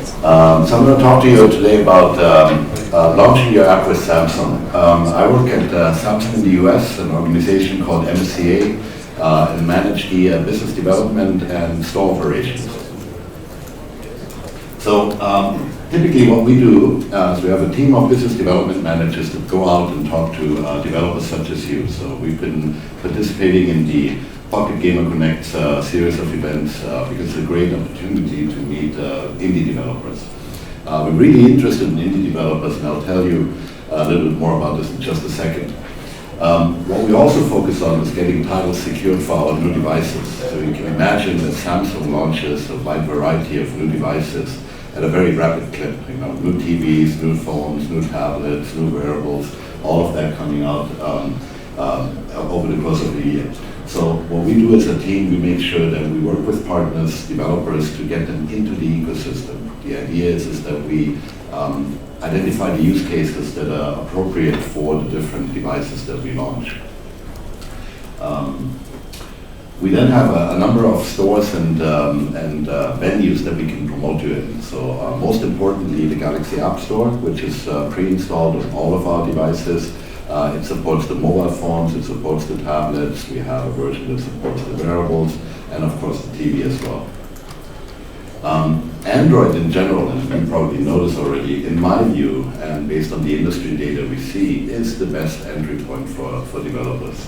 So I'm going to talk to you today about launching your app with Samsung. I work at Samsung in the US, an organization called MCA, and manage the business development and store operations. So typically what we do is we have a team of business development managers that go out and talk to developers such as you. So we've been participating in the Pocket Gamer Connect series of events because it's a great opportunity to meet indie developers. We're really interested in indie developers, and I'll tell you a little bit more about this in just a second. What we also focus on is getting titles secured for our new devices. So you can imagine that Samsung launches a wide variety of new devices at a very rapid clip. You know, new TVs, new phones, new tablets, new wearables, all of that coming out over the course of the year. So what we do as a team, we make sure that we work with partners, developers, to get them into the ecosystem. The idea is that we identify the use cases that are appropriate for the different devices that we launch. We then have a number of stores and venues that we can promote you in. So most importantly, the Galaxy App Store, which is pre-installed on all of our devices. It supports the mobile phones, it supports the tablets, we have a version that supports the wearables, and of course the TV as well. Android in general, and you probably noticed already, in my view, and based on the industry data we see, is the best entry point for developers.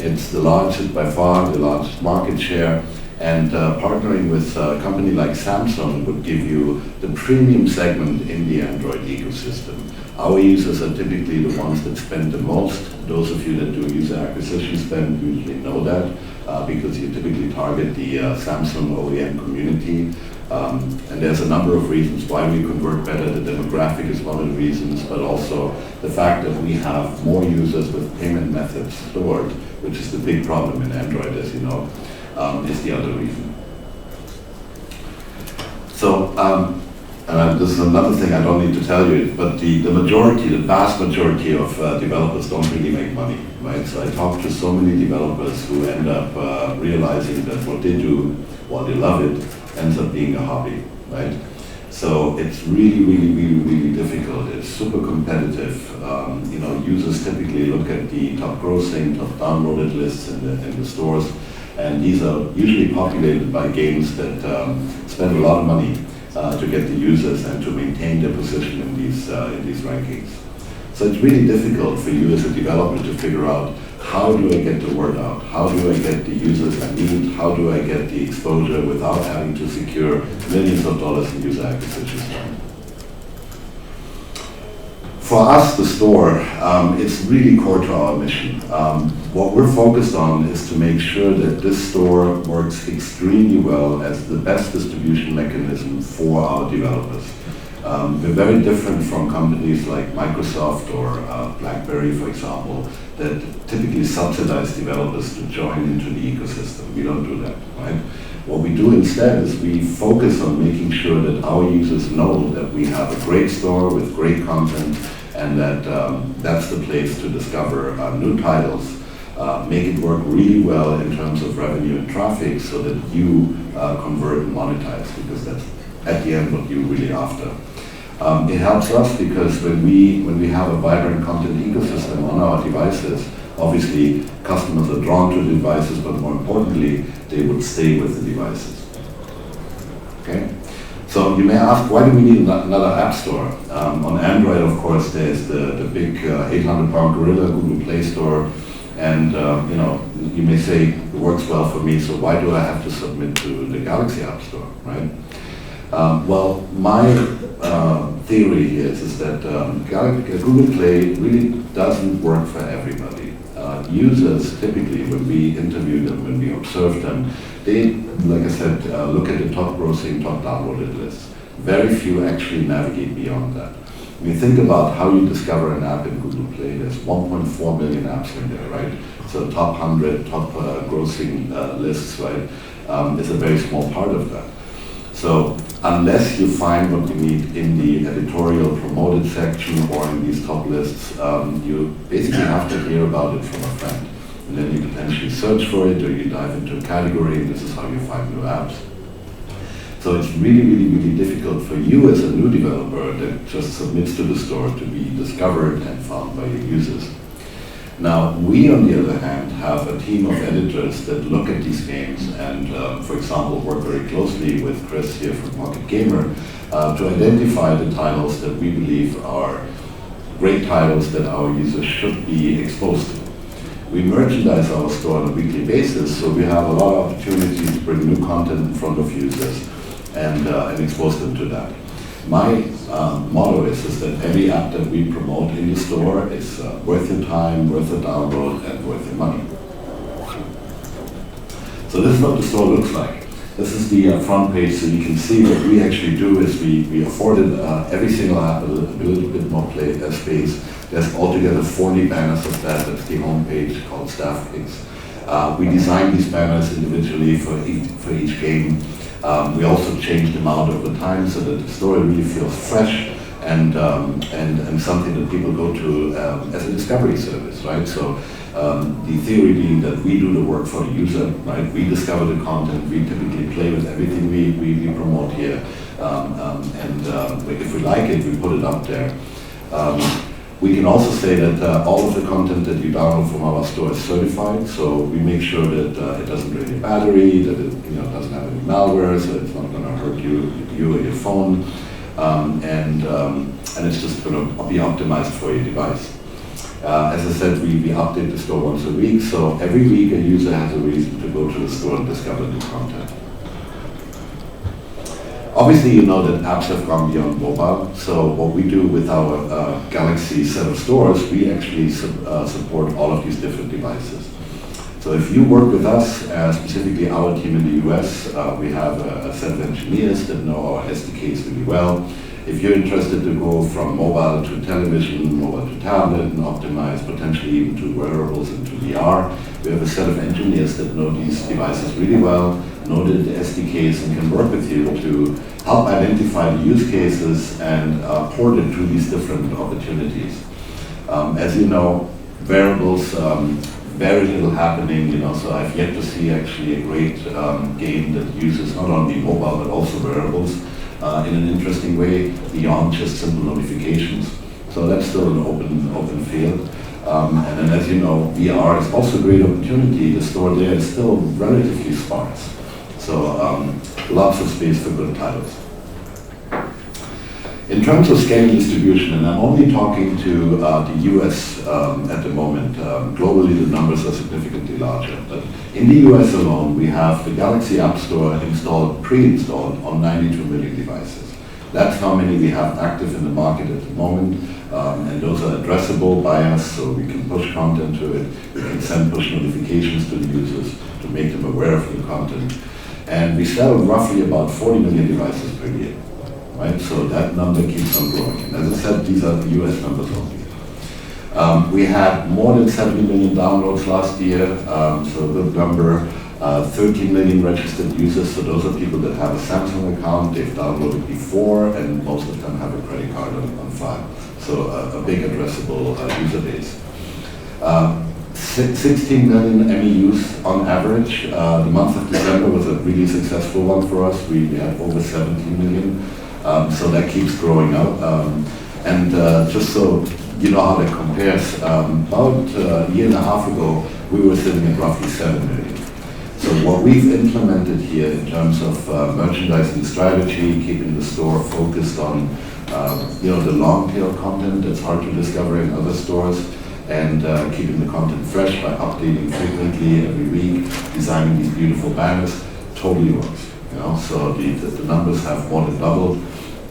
It's the largest, by far, the largest market share, and partnering with a company like Samsung would give you the premium segment in the Android ecosystem. Our users are typically the ones that spend the most. Those of you that do user acquisition spend usually know that because you typically target the Samsung OEM community. And there's a number of reasons why we convert better. The demographic is one of the reasons, but also the fact that we have more users with payment methods stored, which is the big problem in Android, as you know, is the other reason. So this is another thing I don't need to tell you, but the vast majority of developers don't really make money, right? So I talk to so many developers who end up realizing that what they do, while they love it, ends up being a hobby, right? So it's really difficult. It's super competitive. Users typically look at the top grossing, top downloaded lists in the stores, and these are usually populated by games that spend a lot of money to get the users and to maintain their position in these rankings. So it's really difficult for you as a developer to figure out, how do I get the word out? How do I get the users I need? How do I get the exposure without having to secure millions of dollars in user acquisition spend? For us, the store, it's really core to our mission. What we're focused on is to make sure that this store works extremely well as the best distribution mechanism for our developers. We're very different from companies like Microsoft or BlackBerry, for example, that typically subsidize developers to join into the ecosystem. We don't do that, right? What we do instead is we focus on making sure that our users know that we have a great store with great content, and that that's the place to discover new titles, make it work really well in terms of revenue and traffic so that you convert and monetize, because that's at the end what you're really after. It helps us because when we have a vibrant content ecosystem on our devices, obviously customers are drawn to the devices, but more importantly, they would stay with the devices. Okay? So you may ask, why do we need another app store? On Android, of course, there's the big 800-pound gorilla, Google Play Store, and you may say it works well for me, so why do I have to submit to the Galaxy App Store, right? Well, my theory here is that Google Play really doesn't work for everybody. Users typically, when we interview them, when we observe them, they, like I said, look at the top grossing, top downloaded lists. Very few actually navigate beyond that. When you think about how you discover an app in Google Play, there's 1.4 million apps in there, right? So top 100, top grossing lists, right, is a very small part of that. So unless you find what you need in the editorial promoted section or in these top lists, you basically have to hear about it from a friend. And then you potentially search for it, or you dive into a category, and this is how you find new apps. So it's really, really, really difficult for you as a new developer that just submits to the store to be discovered and found by your users. Now, we, on the other hand, have a team of editors that look at these games and, for example, work very closely with Chris here from Pocket Gamer to identify the titles that we believe are great titles that our users should be exposed to. We merchandise our store on a weekly basis, so we have a lot of opportunities to bring new content in front of users and expose them to that. My motto is that every app that we promote in the store is worth your time, worth the download, and worth your money. So this is what the store looks like. This is the front page, so you can see what we actually do is we afforded every single app a little bit more space. There's altogether 40 banners of that. That's the home page called Staff Picks. We designed these banners individually for each game. We also changed them out over time so that the story really feels fresh and something that people go to as a discovery service, right? So the theory being that we do the work for the user, right? We discover the content, we typically play with everything we promote here, if we like it, we put it up there. We can also say that all of the content that you download from our store is certified, so we make sure that it doesn't drain your battery, that it doesn't have any malware, so it's not going to hurt you or your phone, and it's just going to be optimized for your device. As I said, we update the store once a week, so every week a user has a reason to go to the store and discover new content. Obviously, you know that apps have gone beyond mobile, so what we do with our Galaxy set of stores, we actually support all of these different devices. So if you work with us, specifically our team in the US, we have a set of engineers that know our SDKs really well. If you're interested to go from mobile to television, mobile to tablet, and optimize potentially even to wearables and to VR, we have a set of engineers that know these devices really well, know the SDKs, and can work with you to help identify the use cases and port it to these different opportunities. As you know, wearables, very little happening, so I've yet to see actually a great game that uses not only mobile but also wearables in an interesting way beyond just simple notifications. So that's still an open field. And then, as you know, VR is also a great opportunity. The store there is still relatively sparse. So lots of space for good titles. In terms of scaling distribution, and I'm only talking to the US at the moment, globally the numbers are significantly larger. But in the US alone, we have the Galaxy App Store pre-installed on 92 million devices. That's how many we have active in the market at the moment. And those are addressable by us, so we can push content to it. We can send push notifications to the users to make them aware of new content. And we sell roughly about 40 million devices per year. Right? So that number keeps on growing. And as I said, these are the US numbers only. We had more than 70 million downloads last year, so a good number. 13 million registered users, so those are people that have a Samsung account, they've downloaded before, and most of them have a credit card on file. So a big addressable user base. 16 million MEUs on average. The month of December was a really successful one for us. We had over 17 million. So that keeps growing out. Just so you know how that compares, about a year and a half ago, we were sitting at roughly 7 million. So what we've implemented here in terms of merchandising strategy, keeping the store focused on the long tail content that's hard to discover in other stores, and keeping the content fresh by updating frequently every week, designing these beautiful banners, totally works. So the numbers have more than doubled,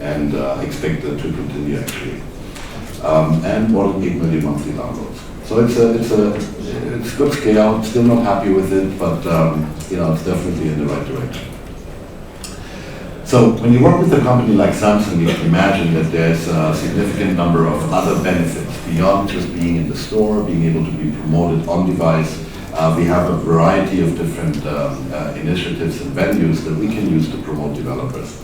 and expect that to continue actually. And more than 8 million monthly downloads. So it's good scale. Still not happy with it, but it's definitely in the right direction. So when you work with a company like Samsung, you can imagine that there's a significant number of other benefits beyond just being in the store, being able to be promoted on device. We have a variety of different initiatives and venues that we can use to promote developers.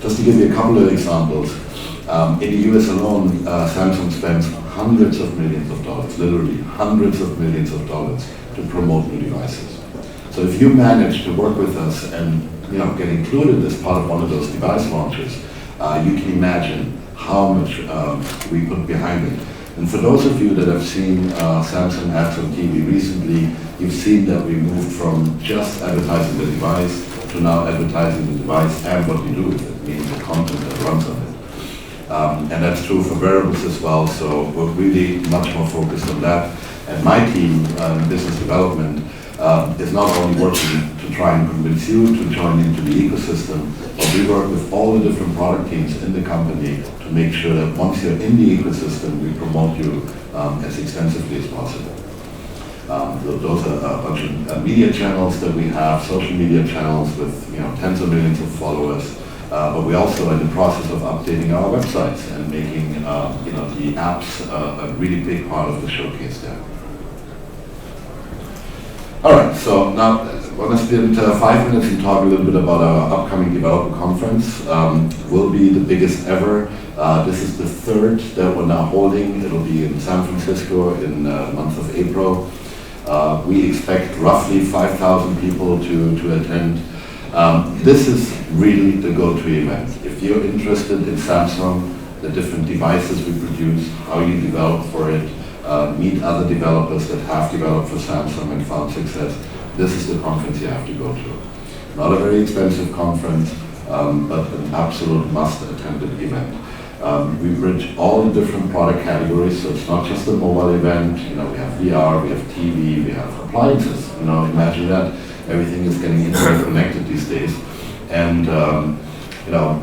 Just to give you a couple of examples, in the US alone, Samsung spends hundreds of millions of dollars, literally hundreds of millions of dollars to promote new devices. So if you manage to work with us and get included as part of one of those device launches, you can imagine how much we put behind it. And for those of you that have seen Samsung ads on TV recently, you've seen that we moved from just advertising the device to now advertising the device and what you do with it, meaning the content that runs on it. And that's true for wearables as well, so we're really much more focused on that. And my team in business development is not only working to try and convince you to join into the ecosystem, but we work with all the different product teams in the company to make sure that once you're in the ecosystem, we promote you as extensively as possible. Those are a bunch of media channels that we have, social media channels with tens of millions of followers. But we also are in the process of updating our websites and making the apps a really big part of the showcase there. All right, so now I want to spend 5 minutes and talk a little bit about our upcoming developer conference. Will be the biggest ever. This is the third that we're now holding. It'll be in San Francisco in the month of April. We expect roughly 5,000 people to attend. This is really the go-to event. If you're interested in Samsung, the different devices we produce, how you develop for it, meet other developers that have developed for Samsung and found success, this is the conference you have to go to. Not a very expensive conference, but an absolute must-attended event. We bridge all the different product categories, so it's not just a mobile event. We have VR, we have TV, we have appliances. Imagine that. Everything is getting internet connected these days, and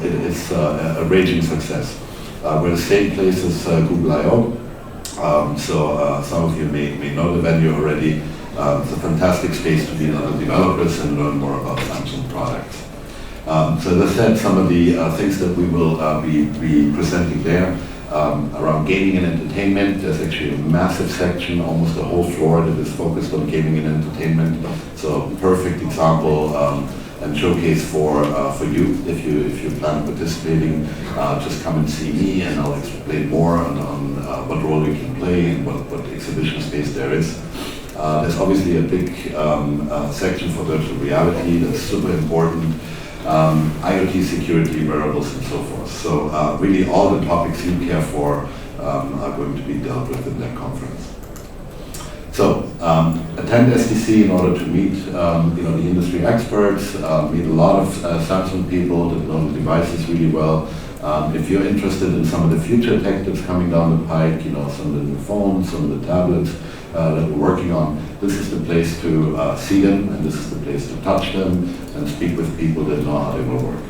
it's a raging success. We're the same place as Google I/O, so some of you may know the venue already. It's a fantastic space to meet other developers and learn more about Samsung products. So as I said, some of the things that we will be presenting there. Around gaming and entertainment, there's actually a massive section, almost a whole floor that is focused on gaming and entertainment. So perfect example and showcase for you if you plan on participating. Just come and see me, and I'll explain more on what role you can play and what exhibition space there is. There's obviously a big section for virtual reality that's super important. IoT security, wearables, and so forth. So really all the topics you care for are going to be dealt with in that conference. So attend SDC in order to meet the industry experts, meet a lot of Samsung people that know the devices really well. If you're interested in some of the future tech that's coming down the pike, some of the new phones, some of the tablets that we're working on, this is the place to see them, and this is the place to touch them and speak with people that know how they will work.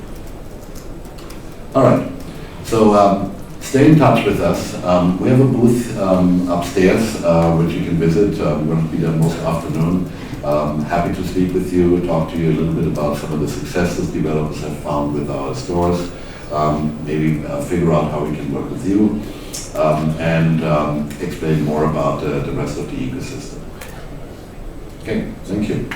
All right, so stay in touch with us. We have a booth upstairs which you can visit. We're going to be there most afternoon. Happy to speak with you, talk to you a little bit about some of the successes developers have found with our stores, maybe figure out how we can work with you, and explain more about the rest of the ecosystem. Okay, thank you.